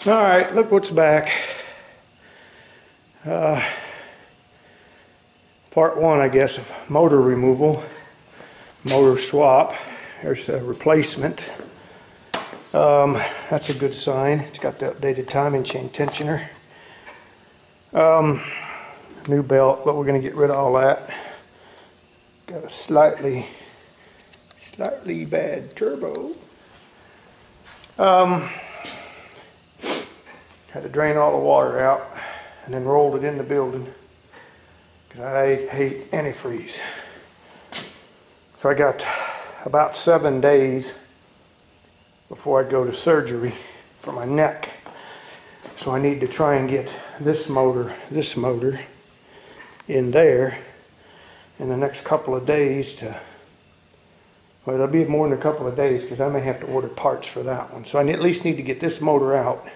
Alright, look what's back. Part one, I guess, of motor removal, motor swap. There's a replacement. That's a good sign. It's got the updated timing chain tensioner. New belt, but we're going to get rid of all that. Got a slightly bad turbo. Had to drain all the water out and then rolled it in the building because I hate antifreeze. So I got about 7 days before I go to surgery for my neck. So I need to try and get this motor in there in the next couple of days to, well, it'll be more than a couple of days because I may have to order parts for that one. So I at least need to get this motor out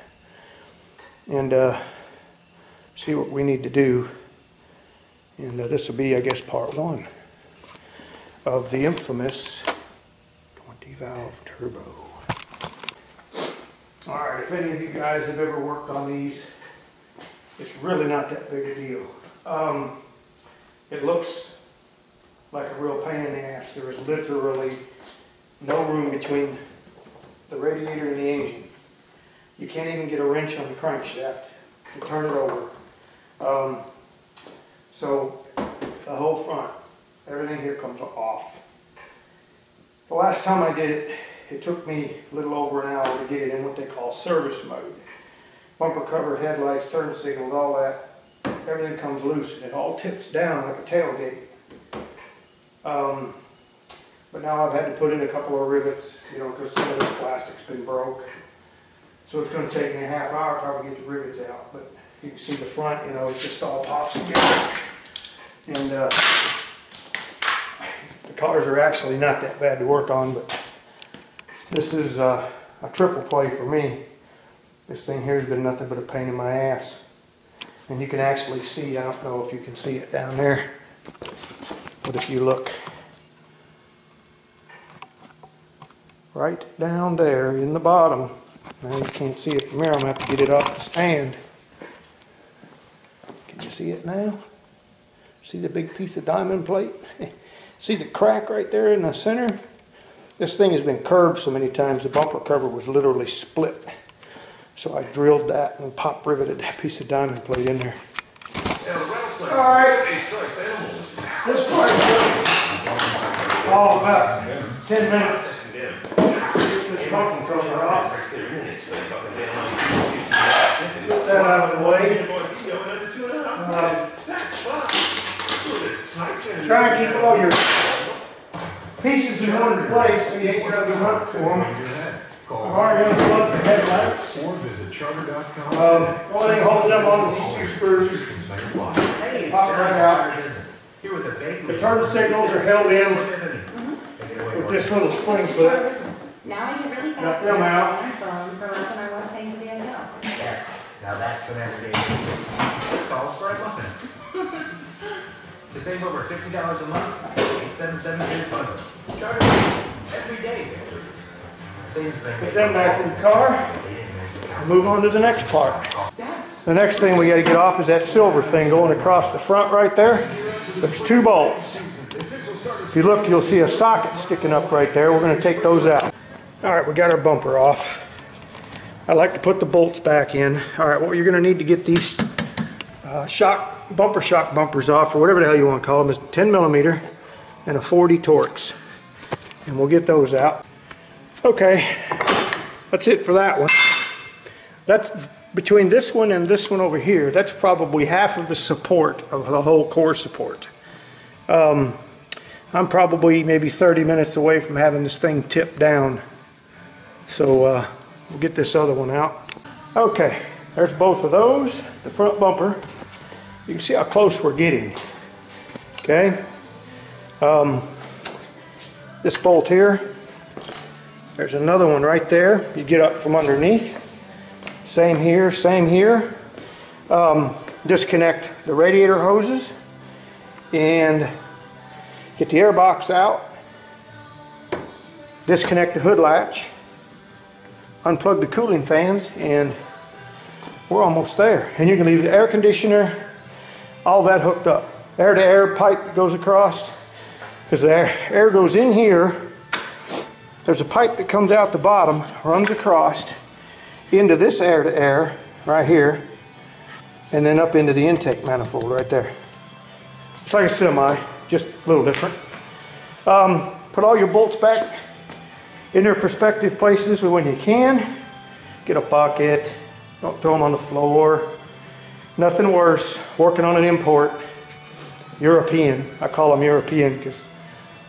and see what we need to do. And this will be, I guess, part one of the infamous 20 valve turbo. Alright, if any of you guys have ever worked on these, it's really not that big a deal. It looks like a real pain in the ass. There is literally no room between the radiator and the engine. You can't even get a wrench on the crankshaft to turn it over. So the whole front, everything here comes off. The last time I did it, it took me a little over an hour to get it in what they call service mode. Bumper cover, headlights, turn signals, all that. Everything comes loose and it all tips down like a tailgate. But now I've had to put in a couple of rivets, you know, because some of the plastic's been broke. So it's going to take me a half hour probably to get the rivets out. But you can see the front, you know, it just all pops together. And the cars are actually not that bad to work on, but this is a triple play for me. This thing here has been nothing but a pain in my ass. And you can actually see, I don't know if you can see it down there, but if you look right down there in the bottom, now you can't see it from here, I'm going to have to get it off the stand. Can you see it now? See the big piece of diamond plate? See the crack right there in the center? This thing has been curved so many times, the bumper cover was literally split. So I drilled that and pop riveted that piece of diamond plate in there. Alright, this part is all about 10 minutes. This bumper cover off. Put that out of the way. Try and keep all your pieces in one place so you ain't got to be hunting for them. I'm already going to plug the headlights. Only thing that holds them on is these two screws. Pop right out. The turn signals are held in with this little spring foot. Got them out. Yes, now that's an everyday use. Calls for a muffin. To save over $50 a month, 877 is bundle. Charter every day. Put them back in the car and move on to the next part. The next thing we got to get off is that silver thing going across the front right there. There's 2 bolts. If you look, you'll see a socket sticking up right there. We're going to take those out. Alright, we got our bumper off. I like to put the bolts back in. Alright, what you're going to need to get these bumper shock bumpers off, or whatever the hell you want to call them, is 10mm and a 40 Torx. And we'll get those out. Okay, that's it for that one. That's between this one and this one over here, that's probably half of the support of the whole core support. I'm probably maybe 30 minutes away from having this thing tipped down. So we'll get this other one out. Okay, there's both of those, the front bumper. You can see how close we're getting. Okay, this bolt here. There's another one right there. You get up from underneath. Same here, same here. Disconnect the radiator hoses and get the air box out. Disconnect the hood latch. Unplug the cooling fans and we're almost there. And you can leave the air conditioner, all that hooked up. Air-to-air pipe that goes across, because the air goes in here. There's a pipe that comes out the bottom, runs across into this air-to-air right here, and then up into the intake manifold right there. It's like a semi, just a little different. Put all your bolts back in their respective places when you can. Get a bucket, don't throw them on the floor. Nothing worse, working on an import, European. I call them European because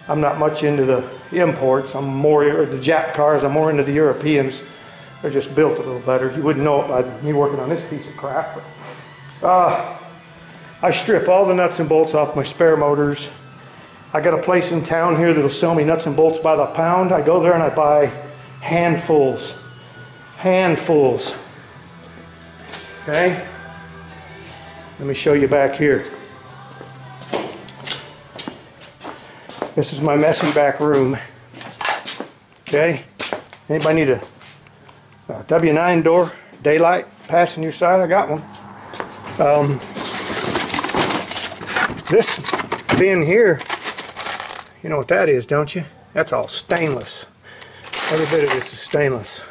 I'm not much into the imports. I'm more, or the Jap cars, I'm more into the Europeans. They're just built a little better. You wouldn't know it by me working on this piece of crap. But, I strip all the nuts and bolts off my spare motors. I got a place in town here that'll sell me nuts and bolts by the pound. I go there and I buy handfuls. Handfuls. Okay? Let me show you back here. This is my messy back room. Okay? Anybody need a W9 door, daylight, passenger side? I got one. This bin here, you know what that is, don't you? That's all stainless. Every bit of this is stainless.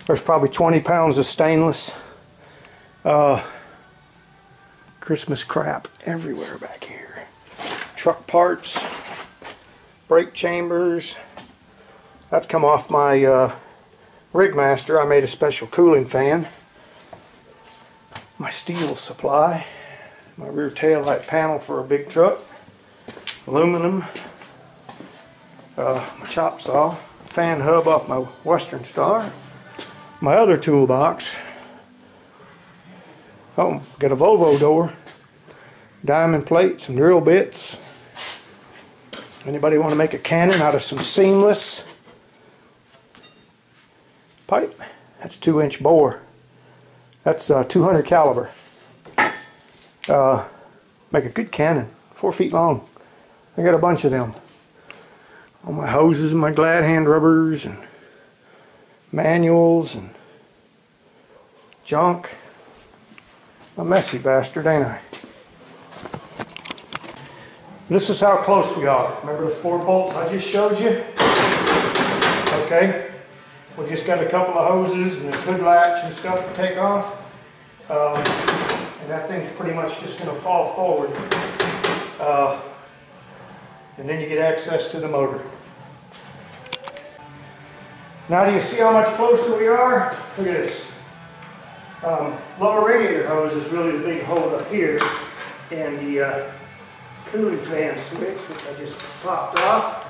There's probably 20 pounds of stainless. Christmas crap everywhere back here. Truck parts, brake chambers. That's come off my Rigmaster. I made a special cooling fan. My steel supply. My rear tail light panel for a big truck. Aluminum. My chop saw. Fan hub off my Western Star. My other toolbox. Oh, got a Volvo door. Diamond plates and drill bits. Anybody want to make a cannon out of some seamless pipe? That's 2-inch bore. That's 200 caliber. Make a good cannon, 4 feet long. I got a bunch of them. All my hoses and my glad hand rubbers and manuals and junk. I'm a messy bastard, ain't I? This is how close we are. Remember the 4 bolts I just showed you? Okay. We just got a couple of hoses and this hood latch and stuff to take off. And that thing's pretty much just going to fall forward. And then you get access to the motor. Now do you see how much closer we are? Look at this. Lower radiator hose is really the big hole up here. And the cooling fan switch, which I just popped off.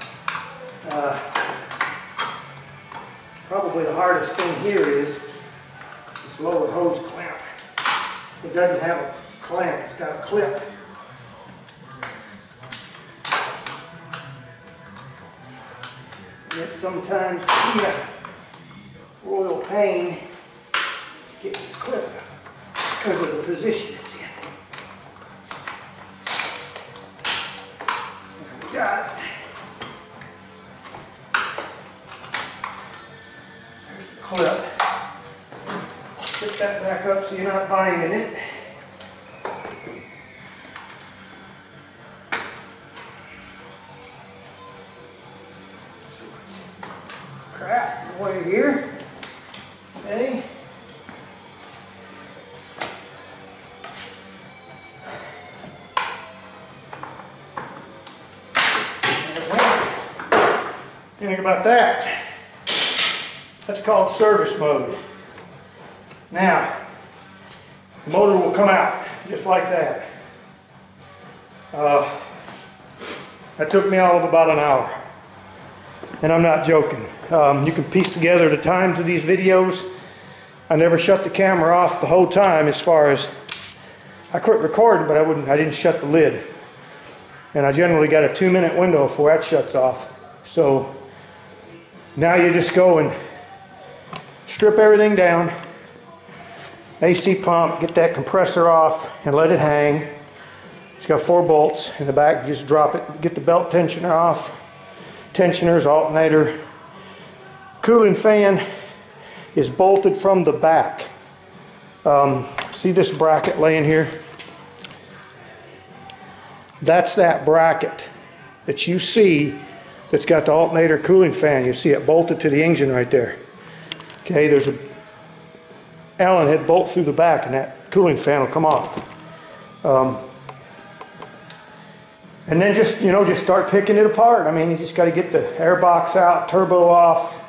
Probably the hardest thing here is this lower hose clamp. It doesn't have a clamp, it's got a clip. Yet sometimes you get a royal pain to get this clip out because of the position it's in. There we got it. There's the clip. Put that back up so you're not binding it. So let's crack away here. Okay. Think about that. That's called service mode. Now, the motor will come out just like that. That took me all of about an hour. And I'm not joking. You can piece together the times of these videos. I never shut the camera off the whole time, as far as I quit recording, but I didn't shut the lid. And I generally got a 2-minute window before that shuts off. So now you just go and strip everything down. AC pump, get that compressor off and let it hang. It's got 4 bolts in the back. You just drop it, get the belt tensioner off. Tensioners, alternator. Cooling fan is bolted from the back. See this bracket laying here? That's that bracket that you see that's got the alternator cooling fan. You see it bolted to the engine right there. Okay, there's a Allen head bolt through the back and that cooling fan will come off. And then just start picking it apart. I mean, you just got to get the air box out, turbo off.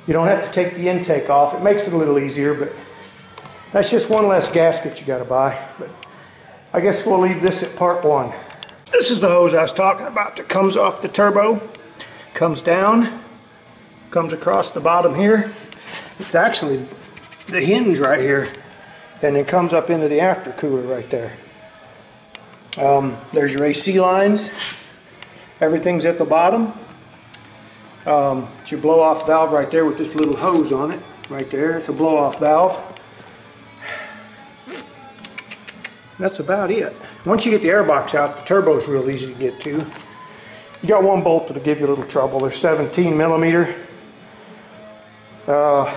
You don't have to take the intake off. It makes it a little easier, but that's just one less gasket you got to buy. But I guess we'll leave this at part one. This is the hose I was talking about that comes off the turbo, comes down, comes across the bottom here. It's actually the hinge right here, and then comes up into the after cooler right there. There's your AC lines. Everything's at the bottom. It's your blow-off valve right there with this little hose on it right there. It's a blow-off valve. That's about it. Once you get the air box out, the turbo is real easy to get to. You got one bolt that'll give you a little trouble. They're 17 millimeter. That's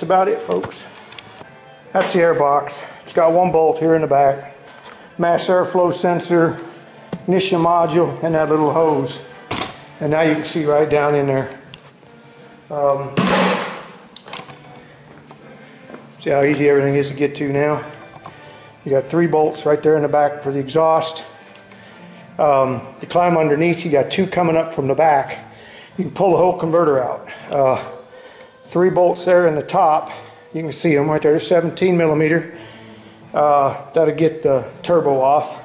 about it, folks. That's the air box. It's got one bolt here in the back. Mass airflow sensor, ignition module, and that little hose. And now you can see right down in there. See how easy everything is to get to now? You got 3 bolts right there in the back for the exhaust. You climb underneath, you got 2 coming up from the back. You can pull the whole converter out. 3 bolts there in the top. You can see them right there. They're 17 millimeter. That'll get the turbo off.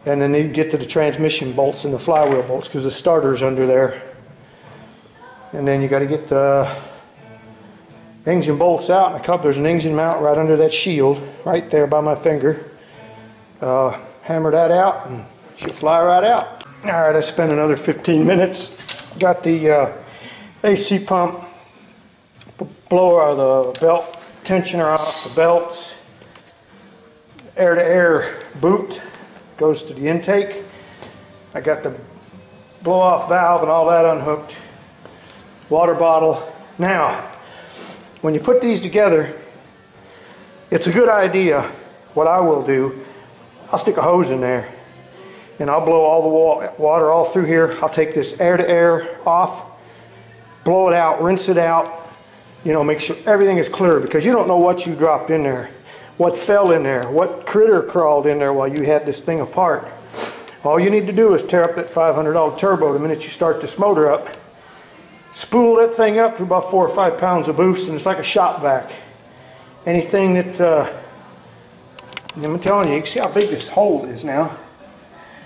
And then you get to the transmission bolts and the flywheel bolts because the starter's under there. And then you got to get the engine bolts out. And there's an engine mount right under that shield, right there by my finger. Hammer that out and it should fly right out. All right, I spent another 15 minutes. Got the AC pump blower, the belt tensioner off the belts. Air-to-air boot goes to the intake. I got the blow-off valve and all that unhooked. Water bottle. Now, when you put these together, it's a good idea. What I will do, I'll stick a hose in there and I'll blow all the water all through here. I'll take this air-to-air off, blow it out, rinse it out, make sure everything is clear, because you don't know what you dropped in there, what fell in there, what critter crawled in there while you had this thing apart. All you need to do is tear up that $500 turbo the minute you start this motor up. Spool that thing up to about 4 or 5 pounds of boost, and it's like a shop vac. Anything that, I'm telling you can see how big this hole is now.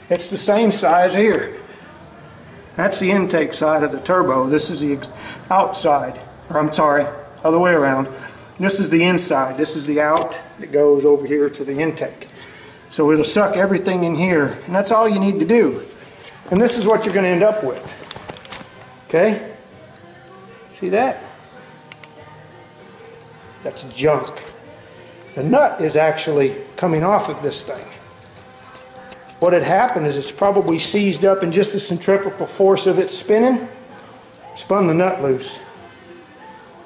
It's the same size here. That's the intake side of the turbo. This is the outside, or I'm sorry, other way around. This is the inside. This is the out that goes over here to the intake. So it'll suck everything in here, and that's all you need to do. And this is what you're going to end up with. Okay? See that? That's junk. The nut is actually coming off of this thing. What had happened is it's probably seized up, and just the centrifugal force of it spinning spun the nut loose.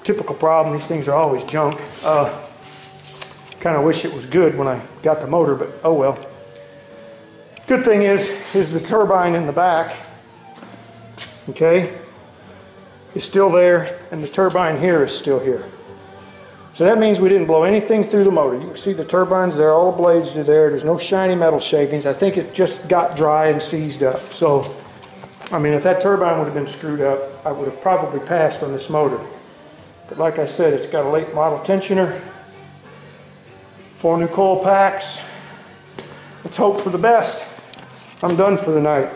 Typical problem. These things are always junk. Kind of wish it was good when I got the motor, but oh well. Good thing is the turbine in the back, okay, is still there, and the turbine here is still here. So that means we didn't blow anything through the motor. You can see the turbines there, all the blades are there. There's no shiny metal shakings. I think it just got dry and seized up. So, I mean, if that turbine would have been screwed up, I would have probably passed on this motor. But like I said, it's got a late model tensioner, 4 new coil packs. Let's hope for the best. I'm done for the night.